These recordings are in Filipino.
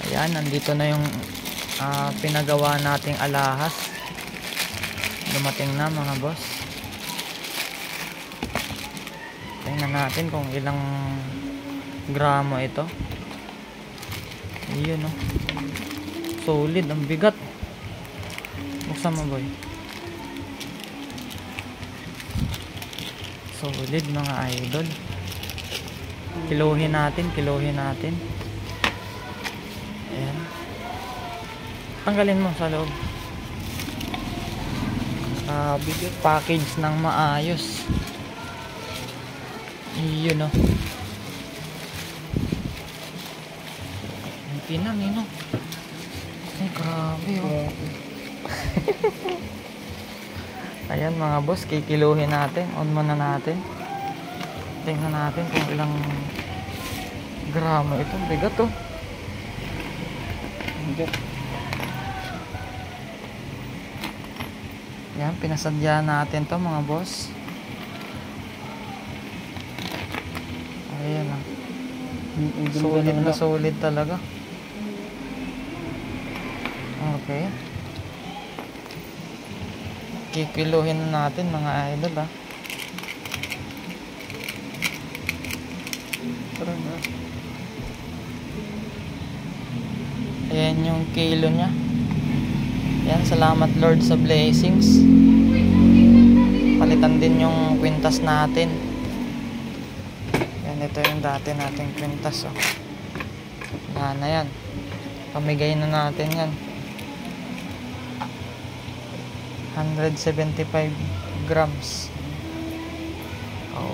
Ayan, nandito na yung pinagawa nating alahas. Dumating na mga boss. Tingnan natin kung ilang gramo ito. Ayun, no? Solid, ang bigat. Buksan mo, boy. Solid mga idol. Kiluhin natin. Ayan. Tanggalin mo sa loob. Package ng maayos. Yun, no? Ang pinang, yun, no? Ay, grabe, oh. Ayan mga boss, kikiluhin natin. On muna natin. Tingnan natin kung ilang gramo ito. Bigat, oh. Bigat. Yan, pinasadya natin to mga boss. Ayan, ah. Solid na solid talaga. Okay. Kikiluhin na natin mga idol, ah. Ayan yung kilo nya. Yan, salamat Lord sa blessings. Palitan din yung kwintas natin. Yan, ito yung dati nating kwintas, oh. Yan na yan. Pamigay na natin yan. 175 grams.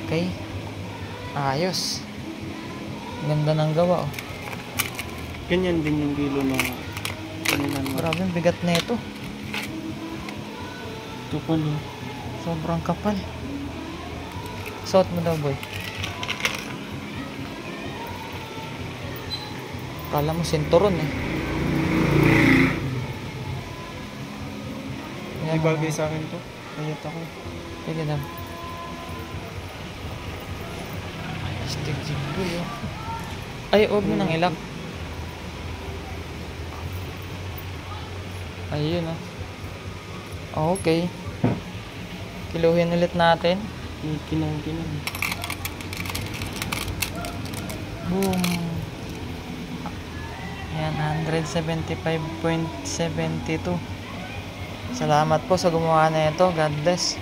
Okay. Ayos. Ganda ng gawa, oh. Ganyan din yung kilo na kanilan mo. Grabe, bigat na ito. Kapal, eh. Sobrang kapal. Suot mo daw, boy. Kala mo sinturon, eh. Hindi bagay sa akin to. Ayot ako. Sige daw. Ay, stick jigboy, oh. Ay, huwag mo nang ilak. Ayun, oh. Okay. Kiluhin ulit natin. Kinang. Boom. Yan, 175.72. Salamat po sa gumawa na ito. God bless.